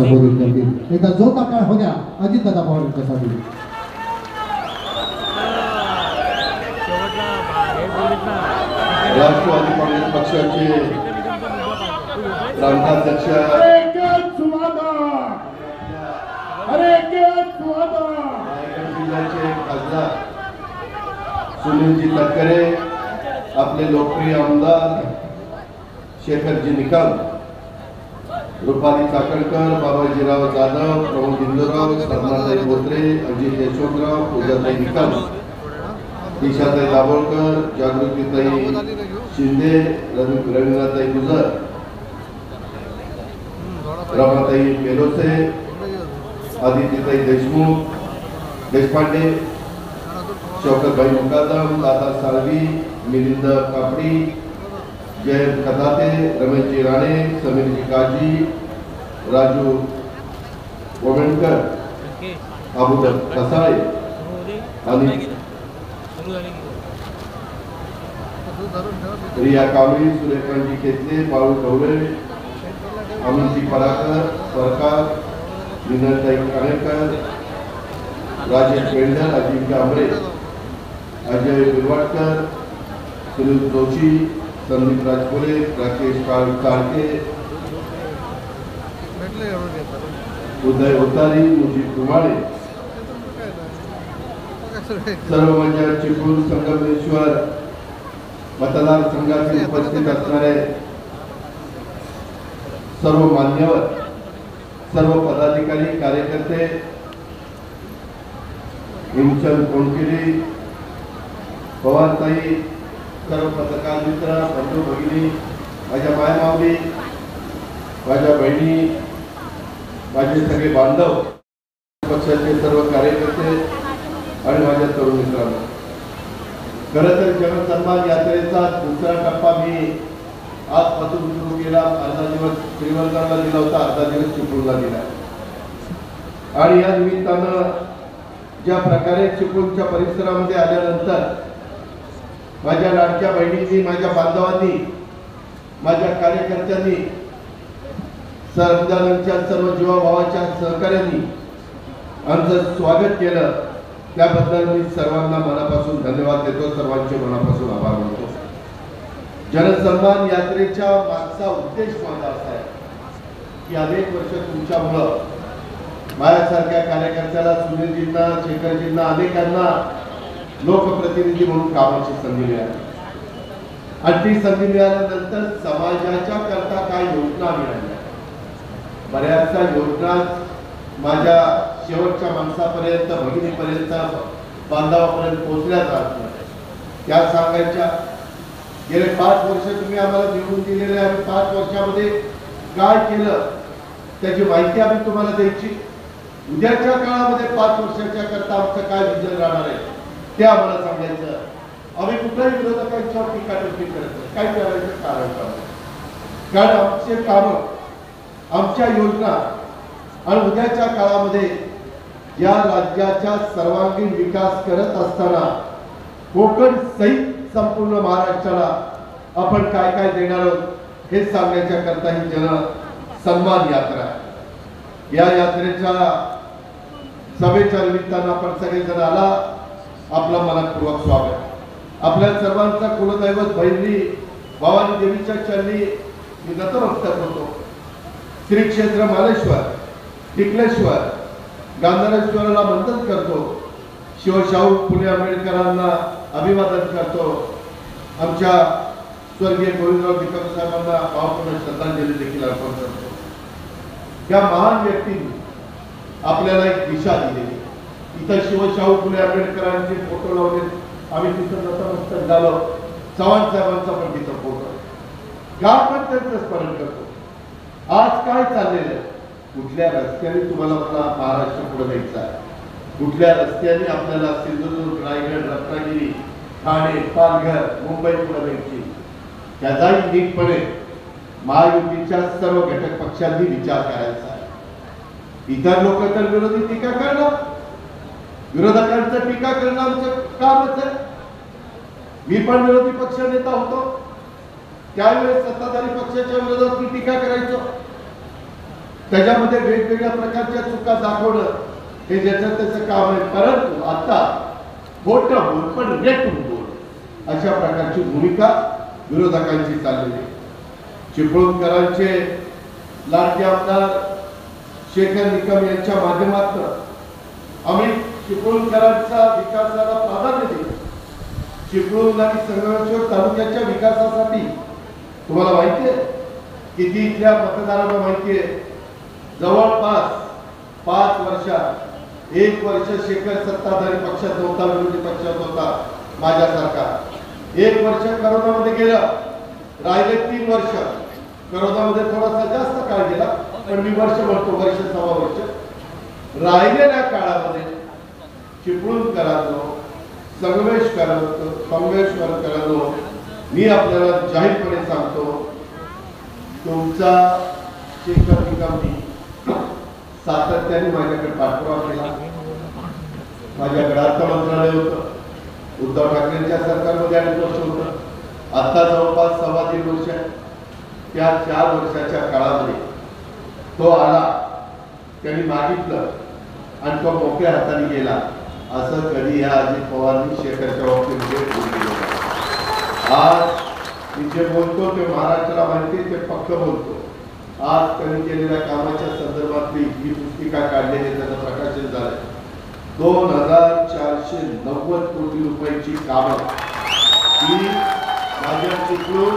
संबोधित करतील। एकदा जोरदार टाळ्या हो द्या अजितदादा पवार यांच्यासाठी। राष्ट्रवादी काँग्रेस पक्षाचे प्रांताध्यक्ष जिल्ह्याचे खासदार सुनीलजी तटकरे, आपले लोकप्रिय आमदार शेखरजी निकम, रुपाली चाकणकर, बाबाजीराव जाधव, प्रमोद इंदोराव, सरनाताई बोत्रे, अजित यशवंतराव, पूजाताई निकम, दिशाताई दाभोळकर, जागृतीताई शिंदे, रवींद्रताई गुजर, रमाताई पेलोसे, आदित्यताई देशपांडे, शौकतभाई मुकादम, दादा साळवी, मिलिंद कापडी, जयंत खताते, रमेशजी राणे, समीरजी काजी, राजू वोमेणकर, अबुदर कसाळे आणि रिया कांबळी, सुरेखांजी खेतले, बाळू ढवळे, अमितजी पराकर, सरकार, विनयताई काणेकर, राजेश पेंडर, अजिंक्य आंबरे, अजय बिरवाडकर, सुनील जोशी, संदीप राजपुरे, राकेश काळके, उदय उतारी, मुजीब कुमारे, सर्व मंडळ चिपळूण संगमेश्वर मतदारसंघातील उपस्थित असणारे सर्व मान्यवर, सर्व पदाधिकारी, कार्यकर्ते, हिमचंद कोणकिरी, पवारताई, सर्व पत्रकार मित्र, बंधू भगिनी, माझ्या मायमावली, माझ्या बहिणी, माझे सगळे बांधव, पक्षाचे सर्व कार्यकर्ते आणि माझ्या तरुण मित्रांनो, खरं तर जनसन्मान यात्रेचा दुसरा टप्पा मी आजपासून सुरू केला। अर्धा दिवस श्रीवर्धनला दिला होता, अर्धा दिवस चिपळूणला दिला आणि या निमित्तानं ज्या प्रकारे चिपळूणच्या परिसरामध्ये आल्यानंतर माझ्या लाडक्या बहिणींनी, माझ्या बांधवांनी, माझ्या कार्यकर्त्यांनी, सर्वजणांच्या सर्व जीवाभावाच्या सहकार्यांनी आमचं स्वागत केलं, त्याबद्दल मी सर्वांना मनापासून धन्यवाद देतो, सर्वांचे मनापासून आभार मानतो। जनसन्मान यात्रेच्या मागचा उद्देश माझा असा आहे की अनेक वर्ष तुमच्यामुळं माझ्यासारख्या कार्यकर्त्याला, सुनीलजींना, शेखरजींना, अनेकांना लोकप्रतिनिधी म्हणून कामाची संधी मिळाली आणि ती संधी मिळाल्यानंतर समाजाच्या करता काय योजना मिळाल्या, बऱ्याचशा योजना माझ्या शेवटच्या माणसापर्यंत, भगिनीपर्यंत, बांधवापर्यंत पोहोचल्या जात नाही, त्या सांगायच्या। गेले 5 वर्ष तुम्ही आम्हाला निवडून दिलेले, आम्ही 5 वर्षामध्ये काय केलं त्याची माहिती आम्ही तुम्हाला द्यायची। उद्याच्या काळामध्ये 5 वर्षाच्या करता आमचं काय विजन राहणार आहे ते आम्हाला सांगायचं। आम्ही कुठल्याही विरोधकांच्यावर टीका टिप्पणी करत नाही, काय करायचं कारण आमचे काम, आमच्या योजना आणि उद्याच्या काळामध्ये या राज्याचा सर्वांगीण विकास करत असताना कोकण सहित संपूर्ण महाराष्ट्राला आपण काय काय देणार आहोत हे सांगण्याच्या करता ही जन सन्मान यात्रा आहे। या यात्रेच्या सभेच्या निमित्तानं आपण सगळेजण आला, आपलं मनपूर्वक स्वागत। आपल्या सर्वांचा कुलदैवत बहिणी भवानी देवीच्या चरणी मी नतमस्तक होतो। श्री क्षेत्र मालेश्वर, टिकलेश्वर, गांधारेश्वराला वंदन करतो, शिवशाहू फुले आंबेडकरांना अभिवादन करतो, आमच्या स्वर्गीय गोविंदराव निकम साहेबांना भावपूर्ण श्रद्धांजली देखील अर्पण करतो। या महान व्यक्तींनी आपल्याला एक दिशा दिली। इथं शिवशाहू फुले आंबेडकरांचे फोटो लावले, आम्ही तिथं नतमस्तक झालो, चव्हाण साहेबांचा पण तिथं फोटो, का आपण त्यांचं स्मरण करतो। आज काय चाललेलं आहे, कुठल्या रस्त्याने तुम्हाला मला महाराष्ट्र पुढे जायचं आहे, कुठल्या रस्त्याने आपल्याला सिंधुदुर्ग, रायगड, रत्नागिरी, ठाणे, पालघर, मुंबई पुढे जायची, त्याचाही नीटपणे महायुतीच्या सर्व घटक पक्षांनी विचार करायचा आहे। इतर लोक तर विरोधी टीका करणार, विरोधकांचं टीका करणं आमचं कामच आहे। मी पण विरोधी पक्ष नेता होतो, त्यावेळेस सत्ताधारी पक्षाच्या विरोधात मी टीका करायचो, त्याच्यामध्ये वेगवेगळ्या प्रकारच्या चुका दाखवणं हे ज्याचं त्याचं काम आहे. परंतु आता मोठं बोल पण रेटून बोल अशा प्रकारची भूमिका विरोधकांची चाललेली आहे. चिपळूणकरांचे लाडके आमदार शेखर निकम यांच्या माध्यमातून आम्ही चिपळूणकरांचा विकासाला प्राधान्य देतो. चिपळूण आणि संगमेश्वर तालुक्याच्या विकासासाठी तुम्हाला माहिती आहे किती इथल्या मतदारांना माहिती आहे, जवळपास 5 वर्षात 1 वर्ष शेखर सत्ताधारी पक्षात नव्हता, विरोधी पक्षात होता माझ्यासारखा. 1 वर्ष करोनामध्ये गेलं, राहिले 3 वर्ष. करोनामध्ये थोडासा जास्त काळ गेला, पण मी वर्ष म्हणतो, वर्ष सव्वा वर्ष. राहिलेल्या काळामध्ये चिपळूणकरांनो, संगमेश्वरकरांनो, मी आपल्याला जाहीरपणे सांगतो, तुमचा शेखर निकमनी सातत्याने माझ्याकडे पाठपुरावा केला. माझ्याकडे अर्थ मंत्रालय होतं, उद्धव ठाकरेंच्या सरकारमध्ये 2 वर्ष होतं, आता जवळपास 1.25 वर्ष. त्या 4 वर्षाच्या काळामध्ये तो आला, त्यांनी मागितलं आणि तो मोकळ्या हाताने गेला. असं कधी या अजित पवारनी शेखरच्या बाबतीमध्ये बोललेलं नाही. आज मी जे बोलतो ते महाराष्ट्राला माहिती, ते पक्क बोलतो. आज त्यांनी केलेल्या कामाच्या संदर्भातली ही पुस्तिका काढलेली, त्याचं प्रकाशन झालंय. 2490 कोटी रुपयांची कामं ही माझ्या चिपळूण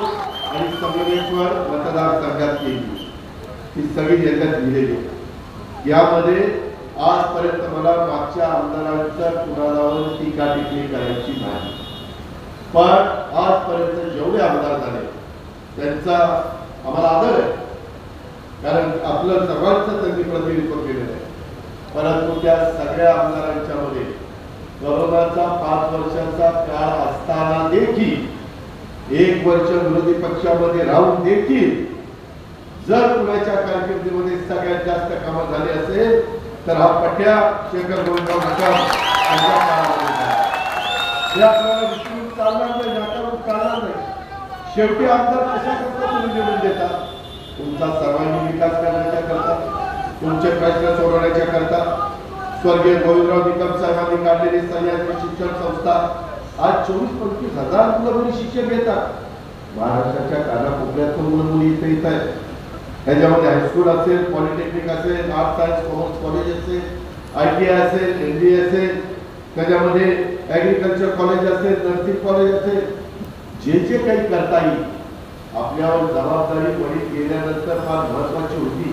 आणि संगमेश्वर मतदारसंघात केली. ही सगळी याच्यात लिहिलेली. यामध्ये आजपर्यंत मला मागच्या आमदारांच्या कुणालावर टीका टिप्पणी करायची नाही, पण आजपर्यंत जेवढे आमदार झाले त्यांचा आम्हाला आदर आहे, कारण आपलं सर्वांचं त्यांनी प्रतिनिधित्व केलेलं आहे. परंतु त्या सगळ्या आमदारांच्या मध्ये करोनाचा 5 वर्षाचा काळ असताना देखील 1 वर्ष विरोधी पक्षामध्ये राहून देखील जर कुणाच्या कारकिर्दीमध्ये सगळ्यात जास्त कामं झाली असेल तर हा पट्ट्या शेखर गोविंदराव निकम यांच्या काळामध्ये झाला. हे आपल्याला विसरून चालणार नाही, नाकारून चालणार नाही. शेवटी आमदार कशा करता तुम्ही निवडून देता? तुमचा सर्वांगीण विकास करण्याच्या करता, तुमचे प्रश्न सोडवण्याच्या करता. स्वर्गीय गोविंदराव निकम साहेबांनी काढलेली सह्याद्री शिक्षण संस्था आज 24-25 हजार मुलं मुली शिक्षण घेतात. महाराष्ट्राच्या कानाकोपऱ्यातून मुलं मुली इथे येत आहेत. त्याच्यामध्ये हायस्कूल असेल, पॉलिटेक्निक असेल, आर्ट सायन्स कॉमर्स कॉलेज असेल, ITI असेल, MBA असेल, त्याच्यामध्ये ॲग्रिकल्चर कॉलेज असेल, नर्सिंग कॉलेज असेल, जे जे काही करता येईल. आपल्यावर जबाबदारी वडील गेल्यानंतर फार महत्वाची होती,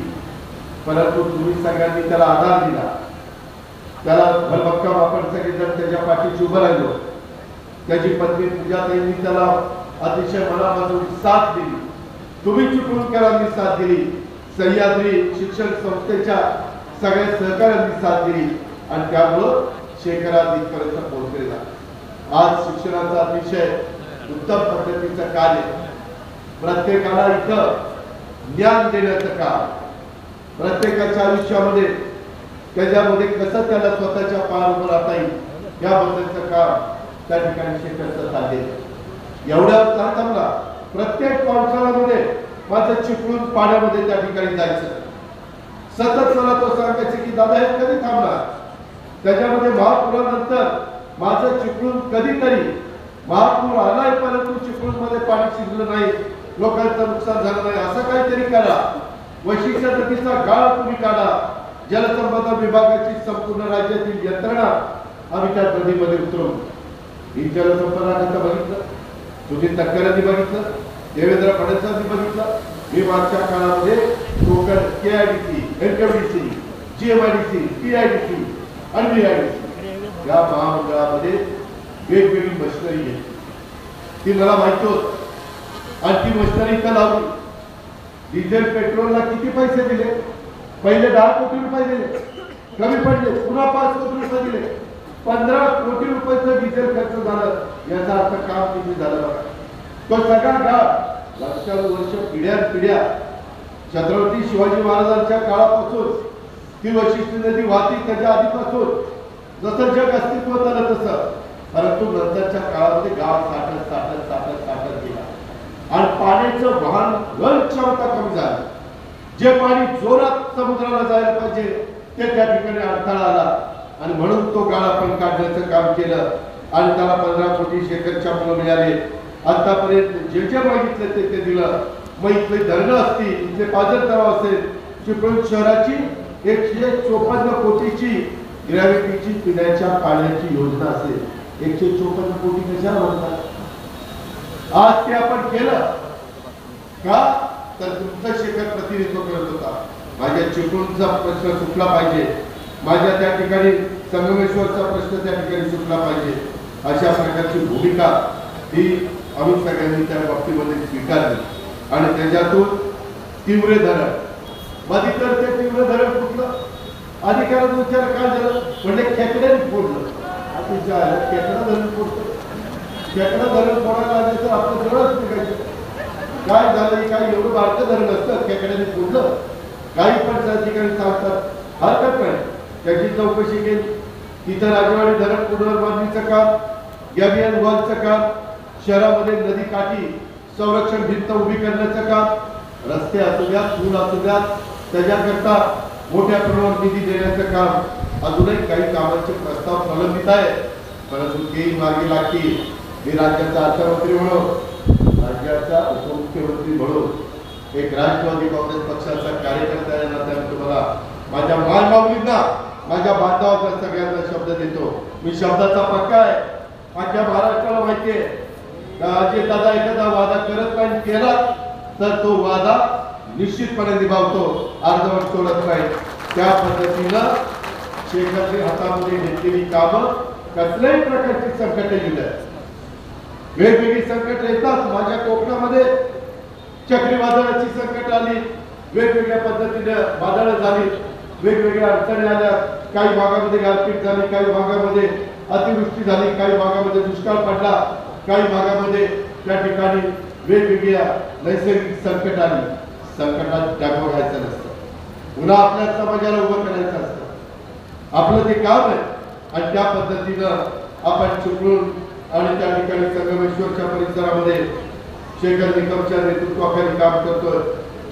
परंतु तुम्ही सगळ्यांनी त्याला आधार दिला. त्याला भरभक्कम आपण सगळे जर त्याच्या पाठीशी उभं राहिलो. त्याची पत्नी पूजाताईंनी त्याला अतिशय मनापासून साथ दिली. तुम्ही चिपळूणकरांनी साथ दिली. सह्याद्री शिक्षण संस्थेच्या सगळ्या सहकार्यांनी साथ दिली आणि त्यामुळं शेखरात इथपर्यंत पोहोचलेला. आज शिक्षणाचा अतिशय उत्तम पद्धतीचं कार्य, प्रत्येकाला इथं ज्ञान देण्याचं काम, प्रत्येकाच्या आयुष्यामध्ये त्याच्यामध्ये कसं त्याला स्वतःच्या पायावर उभं राहता येईल याबद्दलचं काम त्या ठिकाणी शेखरचं चालले. एवढ्या थांबला प्रत्येक पावसाळ्यामध्ये माझं चिपळूण पाण्यामध्ये त्या ठिकाणी जायचं. सतत मला तो सांगायचं की दादा हे कधी थांबणार. त्याच्यामध्ये महापुरानंतर माझं चिपळूण कधीतरी महापूर आलाय परंतु चिपळूणमध्ये पाणी शिरलं नाही, लोकांचं नुकसान झालं नाही, असं काहीतरी करा. वैशिष्ट्य नदीचा गाळ तुम्ही काढा. जलसंपदा विभागाची संपूर्ण राज्यातील यंत्रणा आम्ही त्या नदीमध्ये उतरवू. ही जलसंपदा खातं बघितलं, सुनील तटकरेंनी बघितलं, देवेंद्र फडणवीसांनी बघितलं. मी मागच्या काळामध्ये Konkan KIDC, NKVDC, GMIDC, PIDC आणि VIDC या महामंडळामध्ये वेगवेगळी मशिनरी घेतली. ती मला माहिती होत आणि ती मशिनरी इथं लावली. डिझेल पेट्रोलला किती पैसे दिले? पहिले 10 कोटी रुपये दिले, कमी पडले, पुन्हा 5 कोटी रुपये दिले, 15 कोटी रुपयाचं डिझेल खर्च झालं. याचा अर्थ काम किती झालं बघा. तो सगळा गाव वर्षानुवर्ष पिढ्या छत्रपती शिवाजी महाराजांच्या काळापासून ती वैशिष्ट्य नदी वाहती त्याच्या आधीपासून जसं जग अस्तित्वात आलं तसं, परंतु नंतरच्या काळामध्ये गाव साठत गेला आणि पाण्याचं वाहन क्षमता कमी झाली. जे पाणी जोरात समुद्राला जायला पाहिजे ते त्या ठिकाणी अडथळा आला आणि म्हणून तो गाळ आपण काढण्याचं काम केलं आणि त्याला 15 कोटी शेकरच्या मुलं मिळाले. आतापर्यंत जे जे मागितलं ते दिलं. मग इथले धरणं असतील, इथले पाझर तलाव असेल, चिपळूण शहराची 154 कोटीची ग्रॅव्हिटीची पिण्याच्या पाण्याची योजना असेल. 154 कोटी कशाला म्हणतात? आज ते आपण केलं का तर तुमचा शेखर प्रतिनिधित्व करत होता. माझ्या चिपळूणचा प्रश्न सुटला पाहिजे, माझ्या त्या ठिकाणी संगमेश्वरचा प्रश्न त्या ठिकाणी सुटला पाहिजे, अशा प्रकारची भूमिका ही आम्ही सगळ्यांनी त्या बाबतीमध्ये स्वीकारली आणि त्याच्यातून तीव्र धरण मध्ये तर ते तीव्र धरण कुठलं अधिकारात विचार काय झालं म्हणजे खेकड्याने फोडलं. खेकडा धरण फोडतो, खेकडा धरण फोडायला आले तर आपलं जवळच निघायचं. काय झालं काय एवढं बारकं धरण असतं खेकड्याने फोडलं. काही पण त्या ठिकाणी सांगतात हरकत नाही, त्याची चौकशी केली. तिथं राजवाडी धरण पुनर्बांधणीचं काम, गॅबियन वॉलचं काम, शहरामध्ये नदी काठी संरक्षण भिंत उभी करण्याचं काम, रस्ते असू द्या, पूल असू द्या, त्याच्याकरता मोठ्या प्रमाणात निधी देण्याचं काम, अजूनही काही कामांचे प्रस्ताव प्रलंबित आहे. परंतु तेही मार्गी लागतील. मी राज्याचा अर्थमंत्री म्हणून, राज्याचा उपमुख्यमंत्री म्हणून, एक राष्ट्रवादी काँग्रेस पक्षाचा कार्यकर्ता या नात्याने तुम्हाला माझ्या मायमाऊलींना, माझ्या बांधवांना सगळ्यांना शब्द देतो. मी शब्दाचा पक्का आहे. माझ्या महाराष्ट्राला माहिती आहे जे दादा एखादा वादा करत नाही केला तर तो वादा निश्चितपणे निभावतो, अर्धवट सोडत नाही. त्या पद्धतीनं शेखरच्या हातामध्ये घेतलेली कामं कसल्याही प्रकारची संकट येईल. वेगवेगळी संकट येतात. माझ्या कोकणामध्ये चक्रीवादळाची संकट आली, वेगवेगळ्या पद्धतीने वादळं झाली, वेगवेगळ्या अडचणी आल्या. काही भागामध्ये गारपीट झाली, काही भागामध्ये अतिवृष्टी झाली, काही भागामध्ये दुष्काळ पडला, काही भागामध्ये त्या ठिकाणी वेगवेगळ्या नैसर्गिक संकट आली. संकटात डगमगायचं व्हायचं नसतं, पुन्हा आपल्या समाजाला उभं करायचं असतं. आपलं ते काम आहे आणि त्या पद्धतीनं आपण चिपळूण आणि त्या ठिकाणी संगमेश्वरच्या परिसरामध्ये शेखर निकमच्या नेतृत्वाखाली काम करतोय.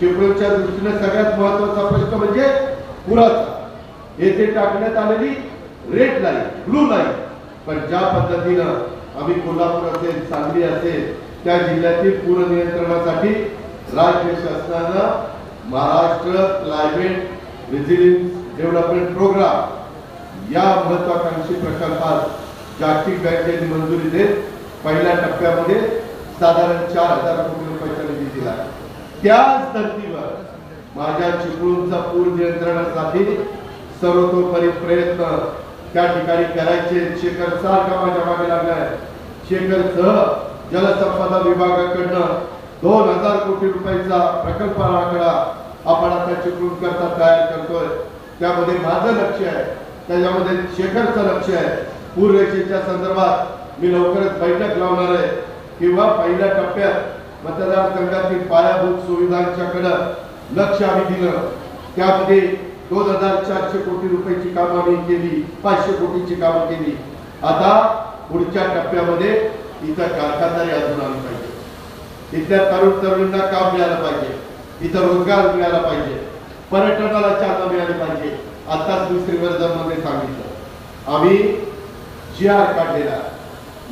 चिपळूणच्या दृष्टीने सगळ्यात महत्वाचा प्रश्न म्हणजे पुराचा. येथे टाकण्यात आलेली रेड लाईन, ब्लू लाईन, पण ज्या पद्धतीनं आम्ही कोल्हापूर असेल, सांगली असेल, त्या जिल्ह्यातील पूर नियंत्रणासाठी राज्य शासनानं Maharashtra climate resilience development programme या महत्वाकांक्षी प्रकल्पात जागतिक बँकेने मंजुरी देत पहिल्या टप्प्यामध्ये साधारण 4000 कोटी रुपयाचा निधी दिला. त्याच धर्तीवर माझ्या चिपळूणचा पूर नियंत्रणासाठी सर्वतोपरी प्रयत्न त्या ठिकाणी करायचे. शेखर सारखा माझ्या मागे लागलाय. शेखरसह जलसंपदा विभागाकडनं 2000 कोटी रुपयाचा प्रकल्प आराखडा आपण आता चिपळूण करता तयार करतोय. त्यामध्ये माझं लक्ष आहे, त्याच्यामध्ये शेखरचं लक्ष आहे. पूररेषेच्या संदर्भात मी लवकरच बैठक लावणार आहे किंवा पहिल्या टप्प्यात मतदारसंघातील पायाभूत सुविधांच्याकडे लक्ष आम्ही दिलं. त्यामध्ये 2400 कोटी रुपयाची कामं आम्ही केली, 500 कोटीची कामं केली. आता पुढच्या टप्प्यामध्ये इथं कारखानदारी अजून आली पाहिजे, इथल्या तरुण तरुणींना काम मिळालं पाहिजे, इथं रोजगार मिळाला पाहिजे, पर्यटनाला चालना मिळाली पाहिजे. आताच मी श्रीवर्धनमध्ये सांगितलं आम्ही GR काढलेला,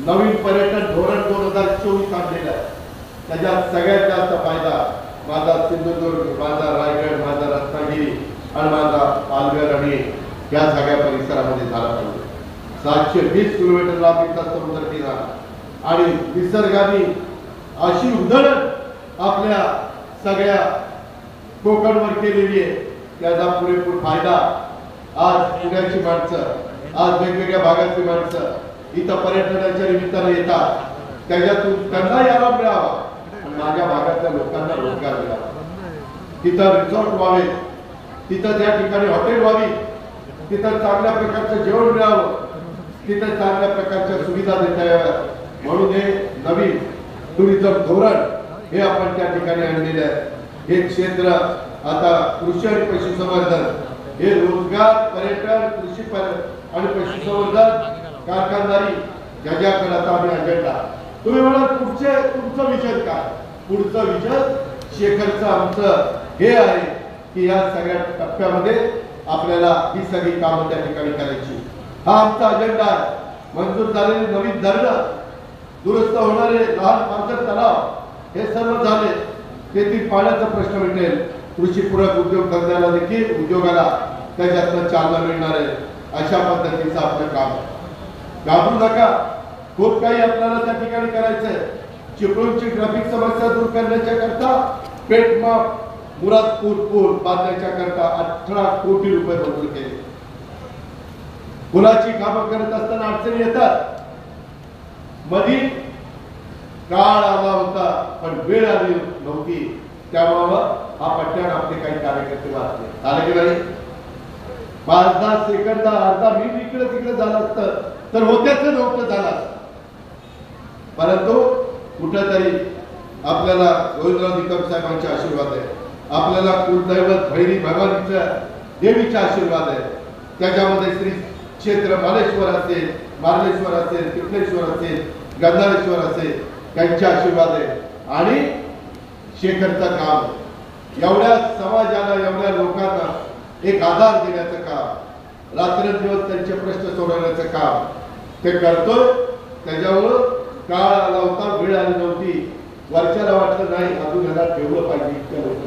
नवीन पर्यटन धोरण 2024 आणलेलं आहे. त्याच्यात सगळ्यात जास्त फायदा माझा सिंधुदुर्ग, माझा रायगड, माझा रत्नागिरी आणि माझा पालघर आणि या सगळ्या परिसरामध्ये झाला पाहिजे. 720 किलोमीटर लांबीचा समुद्र किनारा आणि निसर्गाने अशी उधळण आपल्या सगळ्या कोकणवर केलेली आहे. त्याचा पुरेपूर फायदा आज पुण्याची माणसं, आज वेगवेगळ्या भागातली माणसं इथं पर्यटनाच्या निमित्तानं येतात. त्याच्यातून त्यांनाही आराम मिळावा आणि माझ्या भागातल्या लोकांना रोजगार मिळावा. तिथं रिसॉर्ट व्हावे, तिथं त्या ठिकाणी हॉटेल व्हावी, तिथं चांगल्या प्रकारचं जेवण मिळावं, तिथं चांगल्या प्रकारच्या सुविधा देता याव्यात. म्हणून हे नवीन टुरिझम धोरण हे आपण त्या ठिकाणी आणलेले आहे. हे क्षेत्र आता कृषी आणि पशुसंवर्धन, हे रोजगार, पर्यटन, कृषी आणि पशुसंवर्धन, कारखानदारी ज्याच्याकडे आता आम्ही अजेंडा. तुम्ही म्हणाल तुमचं विजन काय? पुढचं विजन शेखरचं आमचं हे आहे की या सगळ्या टप्प्यामध्ये आपल्याला ही सगळी कामं त्या ठिकाणी करायची. हा आमचा अजेंडा आहे. मंजूर झालेली नवीन धरणं, दुरुस्त होणारे लहान पाणथळ तलाव, हे सर्व झाले. तेथील पाण्याचा प्रश्न मिटेल. कृषीपूरक उद्योग धंद्याला देखील उद्योगाला त्याच्यातनं चालना मिळणार आहे. अशा पद्धतीचं आपलं काम. घाबरू नका. खूप काही आपल्याला त्या ठिकाणी करायचंय. चिपळूणची ट्रॅफिक समस्या दूर करण्याच्या करता पेठमाप मुरादपूर पूल बांधण्याच्या करता 18 कोटी रुपये मंजूर केले. पुलाची कामं करत असताना अडचणी येतात. मधी काळ आला होता पण वेळ आली नव्हती. त्यामुळं हा पट्ट्यान आपले काही कार्यकर्ते वाचले. आले की नाही? 5-10 सेकंद अर्धा मिनिट इकडे तिकडे झालं असतं तर होत्याच नव्हतं झालं असतं. परंतु कुठेतरी आपल्याला गोविंदराव निकम साहेबांचे आशीर्वाद आहे. आपल्याला कुलदैवत भैरी भगवानीच्या देवीचा आशीर्वाद आहे. त्याच्यामध्ये श्री क्षेत्र मालेश्वर असेल, मार्लेश्वर असेल, तिपलेश्वर असेल, गंधारेश्वर असेल, त्यांचे आशीर्वाद आहे. आणि शेखरचं काम, एवढ्या समाजाला, एवढ्या लोकांना एक आधार देण्याचं काम, रात्रंदिवस त्यांचे प्रश्न सोडवण्याचं काम ते करतोय. त्याच्यामुळं काळ आला होता, वेळ आली नव्हती. वरच्याला वाटलं नाही अजून ह्याला ठेवलं पाहिजे, इतक्या लोक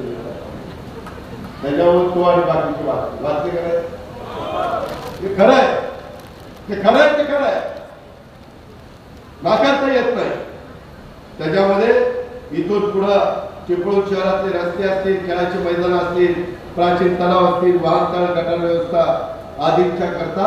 त्याच्यामुळे तो आणि बाकीची वाचले काय ते खरं आहे. ते खरं आहे, ते खरं आहे, नाकारता येत नाही. त्याच्यामध्ये इथून पुढं चिपळूण शहरातले रस्ते असतील, खेळाचे मैदान असतील, प्राचीन तलाव असतील, वाहनतळ गटार व्यवस्था आदींच्या करता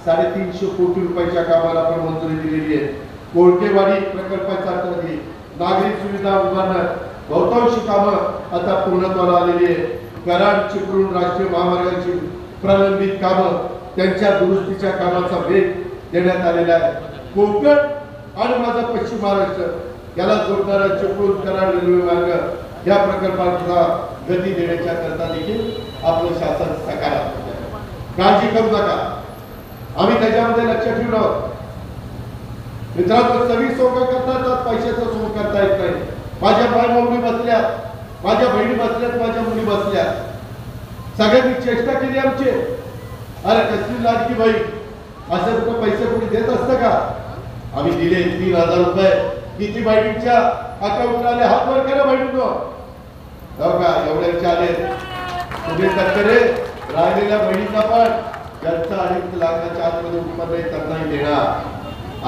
350 कोटी रुपयाच्या कामाला पण मंजुरी दिलेली आहे. कोळकेवाडी प्रकल्पाच्या अंतर्गत नागरी सुविधा उभारण्यात बहुतांश कामं आता पूर्णत्वाला आलेली आहे. कराड चिपळूण राष्ट्रीय महामार्गाची प्रलंबित कामं, त्यांच्या दुरुस्तीच्या कामाचा वेग देण्यात आलेला आहे. कोकण आणि माझा पश्चिम महाराष्ट्र याला जोडणारा चिपळूण कराड रेल्वे मार्ग या प्रकल्पाला गती देण्याच्या करता देखील आपलं शासन सकारात्मक आहे. काळजी करू नका. आम्ही त्याच्यामध्ये लक्ष ठेवून आहोत. मित्रांनो, सगळी सोंग करता येतात, पैशाचं सोंग करता येत नाही. माझ्या मायमुली बसल्या, माझ्या बहिणी बसल्यात, माझ्या मुली बसल्या. सगळ्यांनी चेष्टा केली आमची. अरे कसली लाडकी बहीण, असं कुठं पैसे कुठे देत असतं का? आम्ही दिले 3000 रुपये. किती बहिणींच्या अकाउंटला आले? हात वर करा बहिणींनो. हो का? एवढ्याचे आले. तुम्ही तक्करे राहिलेल्या बहिणींना पण ज्यांचा 2.5 लाखाच्या आतमध्ये उत्पन्न आहे त्यांनाही देणार.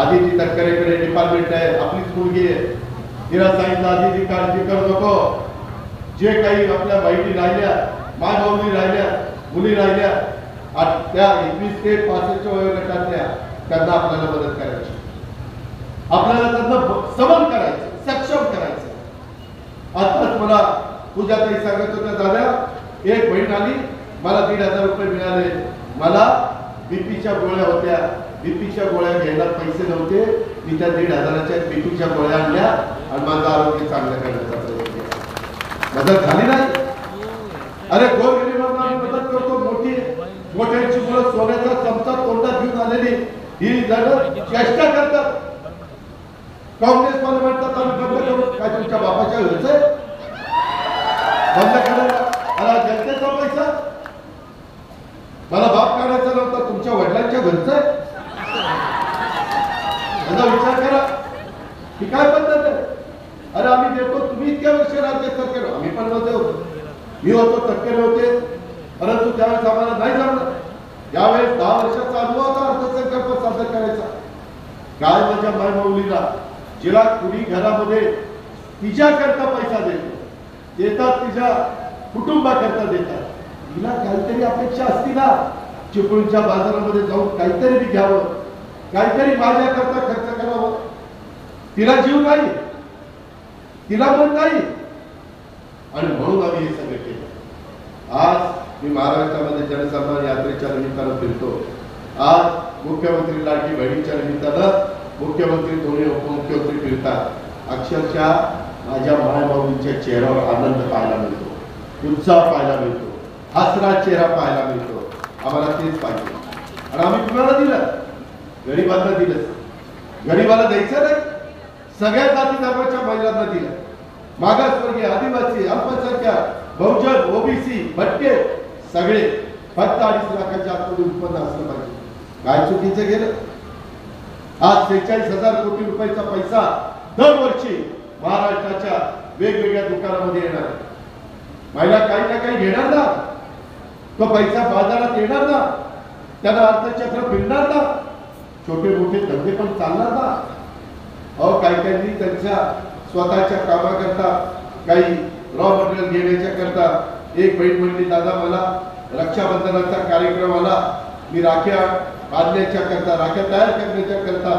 आदिती तक्करेकडे डिपार्टमेंट आहे, आपलीच मुलगी आहे. तिला सांगितलं आदिती काळजी करू नको. जे काही आपल्या बहिणी राहिल्या, माय भाऊनी राहिल्या, मुली राहिल्या, त्या 21 ते 65 वयोगटातल्या त्यांना आपल्याला मदत करायची. आपल्याला त्यांना सबल करायचं, सक्षम करायचं. आताच मला पूजाताई सांगत होत्या, दादा एक बहीण आली, मला 1500 रुपये मिळाले. मला बीपीच्या गोळ्या होत्या, बीपीच्या गोळ्या घ्यायला पैसे नव्हते. मी त्या 1500च्या बीपीच्या गोळ्या आणल्या आणि माझं आरोग्य चांगलं करण्याचा प्रयत्न केला. मदत झाली नाही? अरे गोरगरिबांना मदत करतो. मोठ्यांची मुलं सोन्याचा चमचा तोंडात घेऊन आलेली ही जण चेष्टा करतात. काँग्रेस वाले म्हणतात आम्ही बंद करू. काय तुमच्या बापाच्या घरचं आहे? बंद करायला? अरे जनतेचा पैसा मला बाप काढायचा नव्हता, तुमच्या वडिलांच्या घरचं आहे. याचा विचार करा. ही काय पद्धत आहे? अरे आम्ही देतो, तुम्ही इतक्या वर्ष राज्य सरकार, आम्ही पण नव्हते, मी होतो, तक्करे होते, परंतु त्यावेळेस आम्हाला नाही जमलं. यावेळेस 10 वर्षाचा अनुभव होता अर्थसंकल्प सादर करायचा. काय माझ्या मायमाऊलीला, जिला कुणी घरामध्ये तिच्याकरता पैसा देतात, तिच्या कुटुंबाकरता देतात, तिला काहीतरी अपेक्षा असती ना. चिपळूणच्या बाजारामध्ये जाऊन काहीतरी बी घ्यावं, काहीतरी माझ्याकरता खर्च करावं. तिला जीव नाही, तिला मन नाही, आणि म्हणून आम्ही हे सगळं केलं. आज मी महाराष्ट्रामध्ये जनसन्मान यात्रेच्या निमित्तानं फिरतो. आज मुख्यमंत्री लाडकी बहिणीच्या निमित्तानं मुख्यमंत्री, दोन्ही उपमुख्यमंत्री फिरतात. अक्षरशः माझ्या मायबाबूंच्या चेहऱ्यावर आनंद पाहायला मिळतो, उत्साह पाहायला मिळतो, हसरा चेहरा पाहायला मिळतो. आम्हाला तेच पाहिजे. आणि आम्ही कुणाला दिलं? गरीबांना दिलं. गरीबाला द्यायचं नाही, सगळ्या जाती धर्माच्या महिलांना दिलं. मागासवर्गीय, आदिवासी, अल्पसंख्याक, बहुजन, ओबीसी, भटके सगळे फक्त 2.5 लाखाच्या आतमध्ये उत्पन्न असलं पाहिजे. काय चुकीचं गेलं? आज 46,000 कोटी रुपयाचा पैसा दरवर्षी महाराष्ट्राच्या वेगवेगळ्या दुकानामध्ये येणार आहे. महिला काही ना काही घेणार ना, तो पैसा बाजारात येणार ना, त्यांना अर्थचक्र फिरणार ना, छोटे मोठे धंदे पण चालणार ना. अहो काही काही त्यांच्या स्वतःच्या कामाकरता, काही रॉ मटेरियल घेण्याच्या करता, एक बहीण म्हणली दादा मला रक्षाबंधनाचा कार्यक्रम आला, मी राख्या बांधण्याच्या करता, राख्या तयार करण्याच्या करता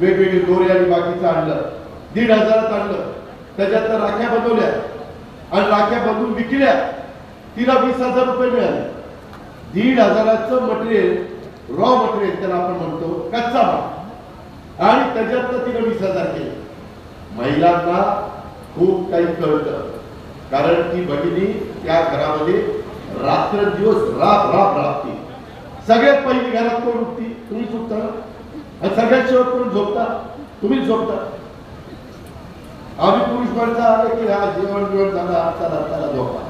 वेगवेगळे दोरे आणि बाकीचं आणलं, 1,500 आणलं, त्याच्यात राख्या बनवल्या आणि राख्या बनवून विकल्या, तिला 20,000 रुपये मिळाले. 1,500चं मटेरियल, रॉ मटेरियल त्याला आपण म्हणतो, कच्चा माल, आणि त्याच्यात तिने 20,000 केले. महिलांना खूप काही कळतं, कारण ती भगिनी त्या घरामध्ये रात्रंदिवस राबती. सगळ्यात पहिली घरात कोण उठती? तुम्हीच उठता ना. सगळ्यात शेवट कोण झोपता? तुम्हीच झोपता. आम्ही पुरुष माणसं आले की हा जेवण झालं, चला झोपा.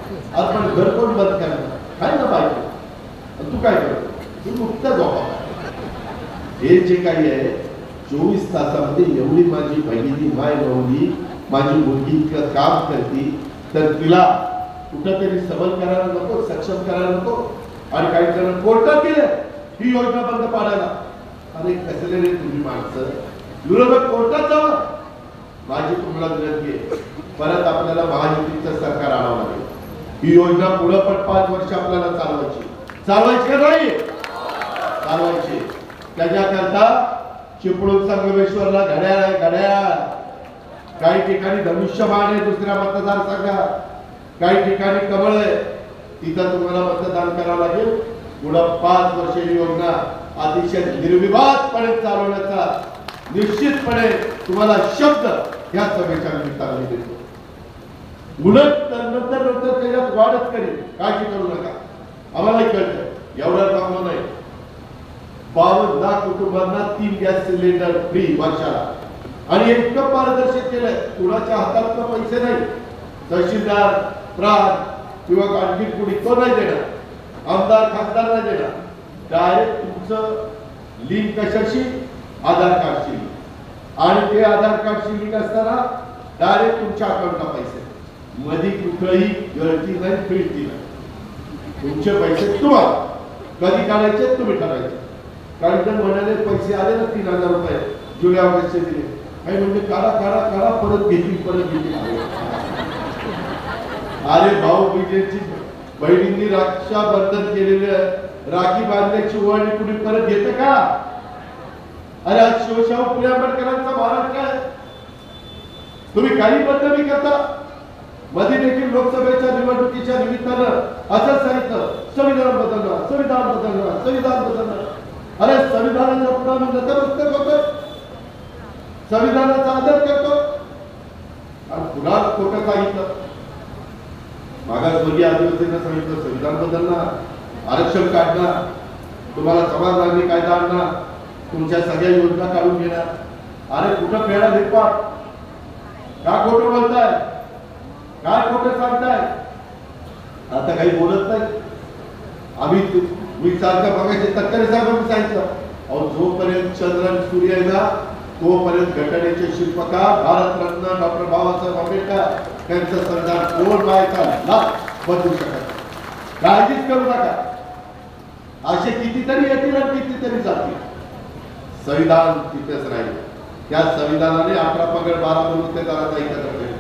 आपण घर कोण बंद करणार? काय ना पाहिजे, तू काय करतो? तू उठता झोपा. हे जे काही आहे 24 तासामध्ये एवढी माझी बहिणी माय नवली, माझी मुलगी इतकं काम करती, तर तिला कुठंतरी सबल करायला नको, सक्षम करायला नको. आणि काही जण कोर्टात गेले ही योजना बंद पाडायला. अरे कसले रे तुम्ही माणसं, विरोधक कोर्टात जावं. माझी तुम्हाला विनंती आहे, परत आपल्याला महायुतीचं सरकार आणावं लागेल. ही योजना पुढे पण 5 वर्ष आपल्याला चालवायची का नाही? चालवायची. त्याच्याकरता चिपळूण संगमेश्वरला घड्याळ आहे, घड्याळ. काही ठिकाणी धनुष्यबाण आहे, दुसऱ्या मतदारसंघात काही ठिकाणी कमळ आहे, तिथं तुम्हाला मतदान करावं लागेल. पुढं 5 वर्ष ही योजना अतिशय निर्विवादपणे चालवण्याचा निश्चितपणे तुम्हाला शब्द या सभेच्या निमित्ताने देतो. उलट नंतर त्याच्यात वाढच करेल, काळजी करू नका. आम्हालाही कळतं एवढं चांगलं नाही. 52 लाख कुटुंबांना 3 गॅस सिलेंडर फ्री वर्षाला, आणि इतकं पारदर्शक केलंय. कुणाच्या हातात पैसे नाही, तहसीलदार, प्रांत किंवा आणखी कुणी तो नाही देणार, आमदार खासदार नाही देणार. डायरेक्ट तुमचं लिंक कशाशी? आधार कार्डशी. आणि ते आधार कार्डशी लिंक असताना डायरेक्ट तुमच्या अकाउंटला पैसे, मध्ये कुठलंही गळती नाही, फिरती नाही. तुमचे पैसे तुम्हाला कधी काढायचे तुम्ही ठरवायचे. कारण जर म्हणाले पैसे आले ना 3,000 रुपये जुलै ऑगस्टचे दिले, काही म्हणजे काढा परत घेतील. अरे भाऊ बीजेची बहिणींनी रक्षाबंधन केलेले राखी बांधण्याची वळणी कुणी परत घेते का? अरे आज शिवशाहू फुले आंबेडकरांचा महाराष्ट्र आहे. तुम्ही काही बदनामी करता. मध्ये देखील लोकसभेच्या निवडणुकीच्या निमित्तानं असं सांगितलं संविधान बदलणार. अरे संविधानाच्या पुढे आम्ही नतमस्तक होतो, संविधानाचा आदर करतो, आणि पुन्हा खोटं सांगितलं. मागासवर्गीय आदिवासींना सांगितलं संविधान बदलणार, आरक्षण काढणार, तुम्हाला समाज मागणी कायदा आणणार, तुमच्या सगळ्या योजना काढून घेणार. अरे कुठं फेडा घेतवा? का खोटं बोलताय? काय खोटं सांगताय? आता काही बोलत नाही. आम्ही मी सारखं बघायचे तक्करे साहेबांनी सांगितलं, अहो जोपर्यंत चंद्र आणि सूर्य आहे ना, तोपर्यंत घटनेचे शिल्पकार भारतरत्न डॉक्टर बाबासाहेब आंबेडकर त्यांचं संविधान कोण मायका बदलू शकत. काळजीच करू नका. असे कितीतरी येतील आणि कितीतरी जातील, संविधान तिथेच राहील. त्या संविधानाने 11 पगड 12 बलुतेदारांचा एकत्र केला.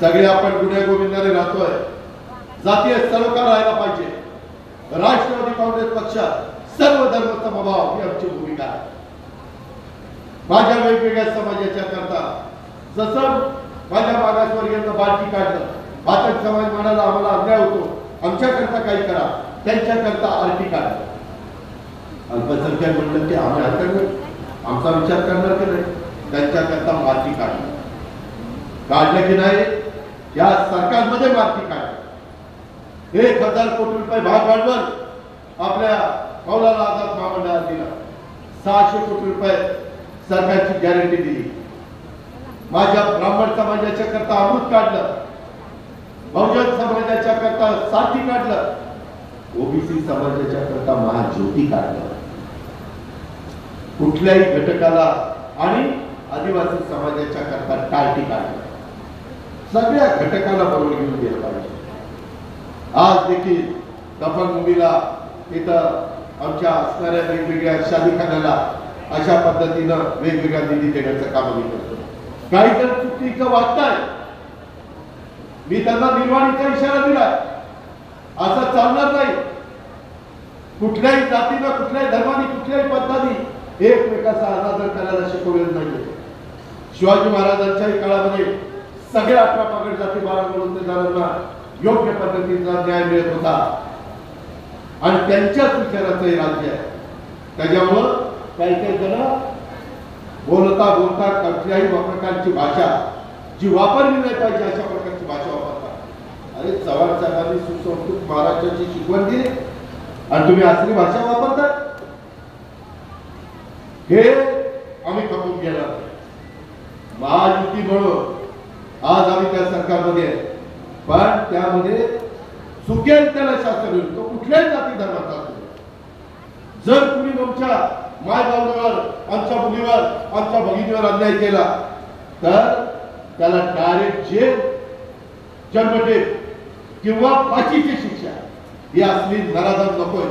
सगळे आपण गुन्हे गोविंदाने राहतोय. जातीय सरोकार राहायला पाहिजे. राष्ट्रवादी काँग्रेस पक्षात सर्व धर्म समभाव ही आमची भूमिका आहे. माझ्या वेगवेगळ्या समाजाच्या करता जसं माझ्या मागासवर्गीयांना बालकी काढलं, भातक समाज म्हणाला आम्हाला अन्याय होतो, आमच्याकरता काही करा, त्यांच्याकरता आरटी काढलं. अल्पसंख्याक म्हणलं की आम्ही आमचा विचार करणार की नाही, त्यांच्याकरता माती काढलं की नाही. या सरकारमध्ये माती काढलं. 1,000 कोटी रुपये भाग भांडवल आपल्या मौलाना आझाद महामंडळाला दिला. 600 कोटी रुपये सरकारची गॅरंटी दिली. माझ्या ब्राह्मण समाजाच्या करता अमृत काढलं, बहुजन समाजाच्या करता साथी काढलं, ओबीसी समाजाच्या करता महाज्योती काढलं. कुठल्याही घटकाला आणि आदिवासी समाजाच्या करता टाळटी काढलं. सगळ्या घटकाला बरोबर घेऊन गेलं पाहिजे. आज देखील दफन भूमीला इथं आमच्या असणाऱ्या वेगवेगळ्या शादीखान्याला अशा पद्धतीनं वेगवेगळ्या निधी देण्याचं काम आम्ही करतो. काही जण चुकीचं वागताय, मी त्यांना निर्वाणीचा इशारा दिला. असं चालणार नाही. कुठल्याही जातीनं, कुठल्याही धर्माने, कुठल्याही पद्धतीने एकमेकाचा अनादर करायला शिकवलेलं नाहीये. शिवाजी महाराजांच्याही काळामध्ये सगळ्या 18 पगड जाती बाळगुंतेदारांना योग्य पद्धतीचा न्याय मिळत होता आणि त्यांच्याच विचाराचं हे राज्य आहे. त्याच्यामुळं काही काही जण बोलता बोलता कुठल्याही प्रकारची भाषा जी वापरली नाही पाहिजे अशा प्रकारची भाषा वापरतात. अरे चव्हाण साहेबांनी सुसंस्कृत महाराष्ट्राची शिकवण दिली आणि तुम्ही असली भाषा वापरता, हे आम्ही खपून गेला. महायुती म्हणून आज आम्ही त्या सरकारमध्ये आहे, पण त्यामध्ये चुकेल त्याला शासन होईल. तो कुठल्याही जाती धर्माचा असतो. जर तुम्ही तुमच्या मायबापावर, आमच्या मुलीवर, आमच्या भगिनीवर अन्याय केला तर त्याला डायरेक्ट जेल, जन्मठेप किंवा फाशीची शिक्षा. ही असली नराधम नकोय,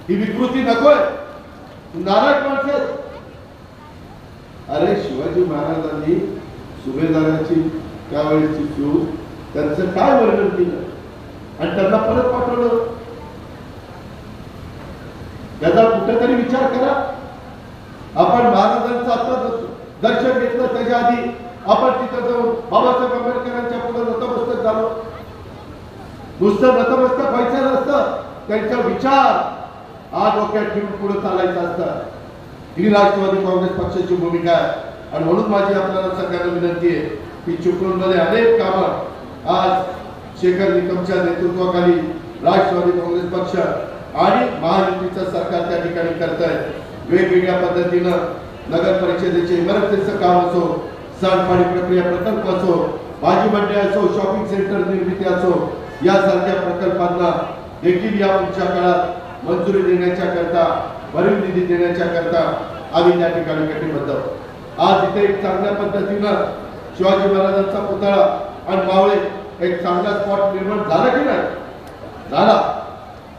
ही विकृती नकोय. नाराज माणसं. अरे शिवाजी महाराजांनी सुभेदाराची त्यावेळेची सूर त्यांचं काय वर्णन केलं आणि त्यांना परत पाठवलं. त्याचा कुठेतरी विचार करा. आपण महाराजांचं आता दर्शन घेतलं, त्याच्या आधी आपण तिथं जाऊन बाबासाहेब आंबेडकरांच्या पुढे नतमस्तक झालो. नुसतं नतमस्तक व्हायचं नसतं, त्यांचा विचार आज डोक्यात ठेवून पुढे चालायचा असतं. ही राष्ट्रवादी काँग्रेस पक्षाची भूमिका आहे. आणि म्हणून माझी आपल्याला सगळ्यांना विनंती आहे की चिपळूणमध्ये अनेक कामं आज शेखर निकमच्या नेतृत्वाखाली राष्ट्रवादी काँग्रेस पक्ष आणि महायुतीचं सरकार त्या ठिकाणी करत आहे. वेगवेगळ्या पद्धतीनं नगर परिषदेचे इमारतीचं काम असो, सांडपाणी प्रक्रिया प्रकल्प असो, भाजी मंडई असो, शॉपिंग सेंटर निर्मिती असो, यासारख्या प्रकल्पांना देखील या पुढच्या काळात मंजुरी देण्याच्या करता, भरीव निधी देण्याच्या करता आम्ही त्या ठिकाणी कटिबद्ध आहोत. आज इथे एक चांगल्या पद्धतीनं शिवाजी महाराजांचा पुतळा आणि मावळे एक चांगला स्पॉट निर्माण झाला की नाही झाला.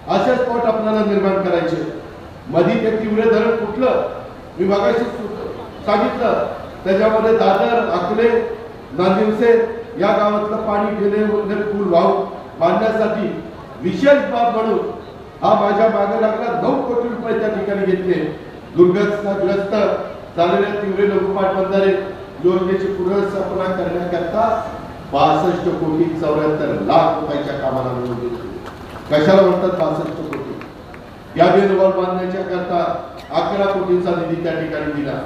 असे स्पॉट आपल्याला निर्माण करायचे. मधी ते तिवरे धरण कुठलं मी बघायचं सांगितलं. त्याच्यामध्ये दादर, अकले, नांदिवसे या गावातलं पाणी गेले पूल वाहून बांधण्यासाठी विशेष बाब म्हणून हा माझ्या मागे लागला 9 कोटी रुपये त्या ठिकाणी घेतले. दुर्गतग्रस्त झालेल्या तिवरे लघुपाट बंधारे योजनेची पुनर्स्थापना करण्याकरता 62 कोटी 74 लाख रुपयाच्या कामाला निवडून दिली. कशाला म्हणतात 62 कोटी? या बेलवाल बांधण्याच्या करता 11 कोटींचा निधी त्या ठिकाणी दिला.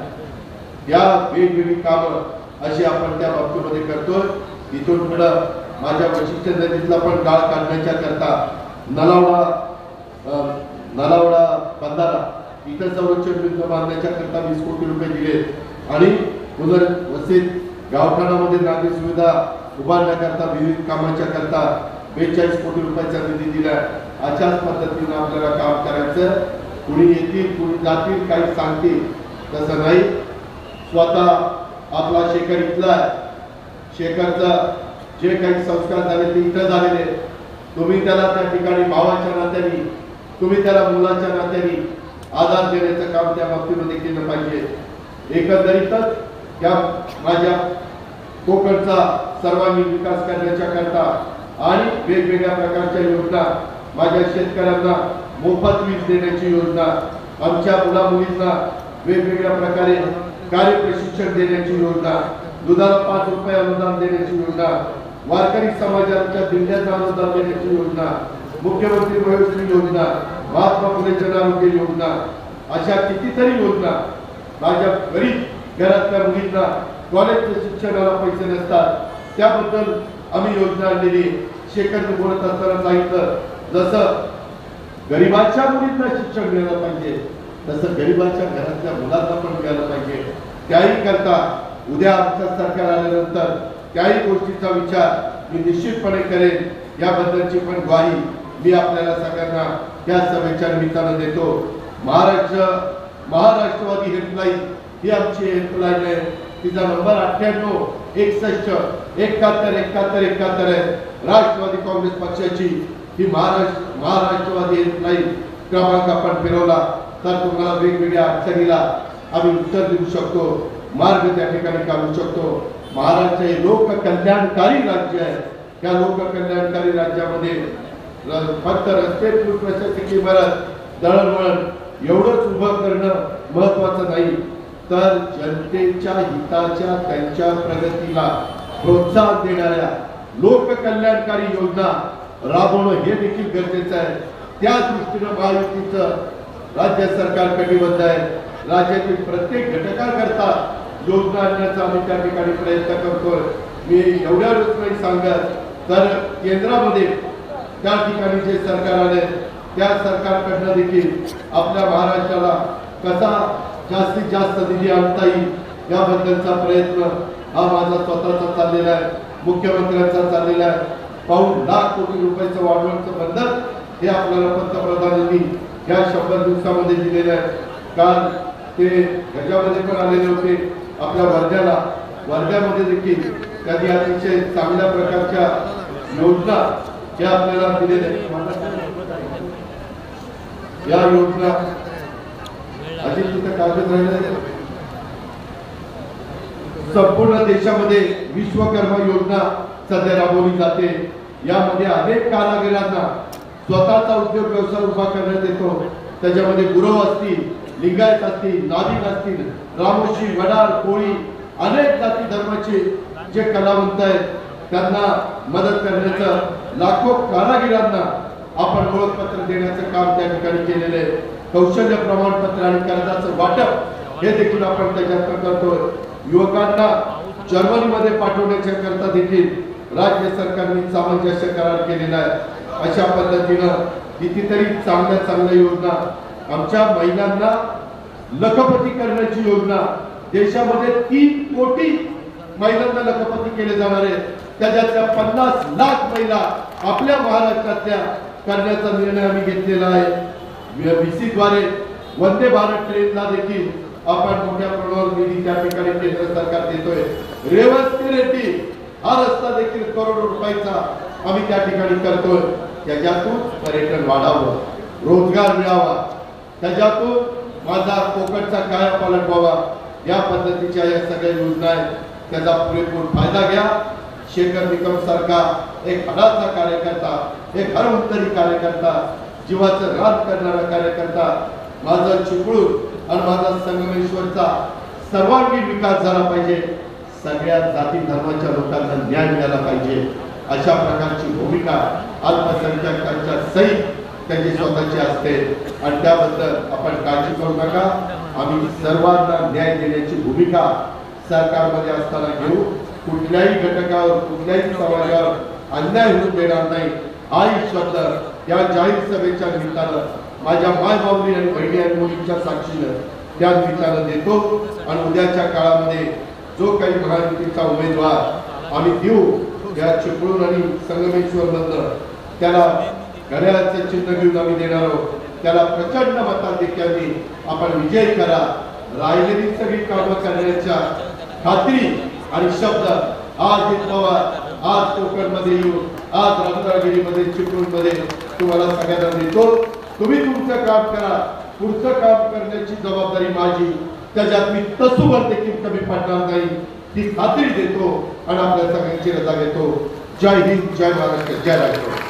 या वेगवेगळी कामं अशी आपण त्या बाबतीमध्ये करतोय. इथून पुढं माझ्या वैशिष्ट्य नदीतला पण गाळ काढण्याच्या करता नलावडा बंधारा इथं संरक्षण भिंत बांधण्याच्या करता 20 कोटी रुपये दिले आणि पुनर्वसित गावठाणामध्ये नागरी सुविधा उभारण्याकरता विविध कामाच्या करता 42 कोटी रुपयाचा निधी दिला. अशाच पद्धतीनं आपल्याला काम करायचं. कुणी येतील, कुणी जातील, काही सांगतील तसं नाही. स्वतः आपला शेखर इथला शेखरचा जे काही संस्कार झाले ते इथं झालेले. तुम्ही त्याला त्या ठिकाणी भावाच्या नात्याने, तुम्ही त्याला मुलाच्या नात्याने आधार देण्याचं काम त्या बाबतीमध्ये केलं पाहिजे. एकंदरीतच त्या माझ्या कोकणचा सर्वांगीण विकास करण्याच्या करता आणि वेगवेगळ्या प्रकारच्या योजना, माझ्या शेतकऱ्यांना मोफत वीज देण्याची योजना, आमच्या मुला मुलींना वेगवेगळ्या प्रकारे कार्य प्रशिक्षण देण्याची योजना, दुधाला 5 रुपये अनुदान देण्याची योजना, वारकरी समाजाच्या दिंड्यांना अनुदान देण्याची योजना, मुख्यमंत्री वयोश्री योजना, महात्मा फुले जन आरोग्य योजना, अशा कितीतरी योजना. माझ्या गरीब घरातल्या मुलींना कॉलेजच्या शिक्षणाला पैसे नसतात, त्याबद्दल आम्ही योजना आणलेली. शेखरने बोलत असताना सांगितलं जसं गरिबाच्या मुलींना शिक्षण मिळालं पाहिजे तसं गरिबाच्या घरातल्या मुलांना पण मिळालं पाहिजे. त्याही करता उद्या आमचं सरकार आल्यानंतर त्याही गोष्टीचा विचार मी निश्चितपणे करेन, याबद्दलची पण ग्वाही मी आपल्याला सगळ्यांना या सभेच्या निमित्तानं देतो. महाराष्ट्रवादी हेल्पलाईन ही आमची हेल्पलाईन आहे. तिचा नंबर 9861717171 आहे. राष्ट्रवादी काँग्रेस पक्षाची ही महाराष्ट्रवादी हेल्पलाईन क्रमांक आपण फिरवला तर तुम्हाला वेगवेगळ्या अडचणीला आम्ही उत्तर देऊ शकतो, मार्ग त्या ठिकाणी काढू शकतो. महाराष्ट्र हे लोककल्याणकारी राज्य आहे. या लोककल्याणकारी राज्यामध्ये फक्त रस्ते, पूल, प्रशासकीय इमारत, दळणवळण एवढंच उभं करणं महत्वाचं नाही, तर जनतेच्या हिताच्या त्यांच्या प्रगतीला प्रोत्साहन देणाऱ्या लोककल्याणकारी योजना राबवणं हे देखील गरजेचं आहे. त्या दृष्टीनं महायुतीचं राज्य सरकार कटिबद्ध आहे. राज्यातील प्रत्येक घटकाकरता योजना आणण्याचा आम्ही त्या ठिकाणी प्रयत्न करतोय. मी एवढ्यावरच नाही सांगत, तर केंद्रामध्ये त्या ठिकाणी जे सरकार आले त्या सरकारकडनं देखील आपल्या महाराष्ट्राला कसा जास्तीत जास्त निधी आणता येईल याबद्दलचा प्रयत्न हा माझा स्वतःचा चाललेला आहे, मुख्यमंत्र्यांचा चाललेला आहे. पाऊण लाख कोटी रुपयाचं वाढवण्याचं बंधन हे आपल्याला पंतप्रधानांनी या 100 दिवसामध्ये दिलेलं आहे. काल ते ह्याच्यामध्ये पण आलेले होते आपल्या वर्ध्यामध्ये देखील त्यांनी अतिशय चांगल्या प्रकारच्या योजना हे आपल्याला दिलेल्या आहेत. या योजना अजित तिथे कागद राहिले. संपूर्ण देशामध्ये विश्वकर्मा योजना सध्या राबवली जाते. यामध्ये अनेक कारागिरांना स्वतःचा उद्योग व्यवसाय उभा करण्यात येतो. त्याच्यामध्ये गुरव असतील, लिंगायत असतील, नाभिक असतील, रामोशी, वडार, कोळी अनेक जाती धर्माचे जे कलावंत आहेत त्यांना मदत करण्याचं, लाखो कारागिरांना आपण ओळखपत्र देण्याचं काम त्या ठिकाणी केलेलं आहे. कौशल्य प्रमाणपत्र आणि कर्जाचं वाटप हे देखील आपण त्याच्यात करतोय. युवकांना जर्मनीमध्ये पाठवण्याच्या करता देखील राज्य सरकारने सामंजस्य करार केलेला आहे. अशा पद्धतीनं कितीतरी चांगल्या योजना, आमच्या महिलांना लखपती करण्याची योजना, देशामध्ये 3 कोटी महिलांना लखपती केले जाणार आहेत. त्याच्यातल्या 50 लाख महिला आपल्या महाराष्ट्रातल्या करण्याचा निर्णय आम्ही घेतलेला आहे. VC द्वारे वंदे भारत ट्रेनला देखील आपण मोठ्या प्रमाणावर निधी त्या ठिकाणी केंद्र सरकार देतोय. रेवस्ती हा रस्ता देखील करोडो रुपयाचा आम्ही त्या ठिकाणी करतोय. त्याच्यातून पर्यटन वाढावं, रोजगार मिळावा, त्याच्यातून माझा कोकणचा कायापालट व्हावा, या पद्धतीच्या या सगळ्या योजना आहेत. त्याचा पुरेपूर फायदा घ्या. शेखर निकम सारखा एक हडाचा कार्यकर्ता, एक हरहुत्तरी कार्यकर्ता, जीवाचं रान करणारा कार्यकर्ता, माझा चिपळूण आणि माझा संगमेश्वरचा सर्वांगीण विकास झाला पाहिजे. सगळ्या जाती धर्माच्या लोकांना न्याय मिळाला पाहिजे. अशा प्रकारची भूमिका अल्पसंख्याकांच्या सहित त्यांची स्वतःची असते आणि त्याबद्दल आपण काळजी करू नका. आम्ही सर्वांना न्याय देण्याची भूमिका सरकारमध्ये असताना घेऊ. कुठल्याही घटकावर, कुठल्याही समाजावर अन्याय होऊ देणार नाही. हा शब्द या जाहीर सभेच्या निमित्तानं माझ्या मायबावली आणि बहिणी आणि मुलींच्या साक्षीनं त्या निमित्तानं देतो. आणि उद्याच्या काळामध्ये जो काही महायुतीचा उमेदवार आम्ही देऊ, त्या चिपळूण आणि संगमेश्वर मधनं त्याला घड्याळाचं चिन्ह घेऊन आम्ही देणार आहोत. त्याला प्रचंड मताधिक्यांनी आपण विजयी करा. राहिलेली सगळी कामं करण्याच्या खात्री आणि शब्द आज पवार, आज कोकणमध्ये येऊन, आज रत्नागिरीमध्ये, चिपळूणमध्ये तुम्हाला सगळ्यांना देतो. तुम्ही तुमचं काम करा. पुढचं काम करण्याची जबाबदारी माझी. त्याच्यात मी तसूभर देखील कमी पडणार नाही, ती खात्री देतो आणि आपल्या सगळ्यांची रजा घेतो. जय हिंद, जय महाराष्ट्र, जय राष्ट्र.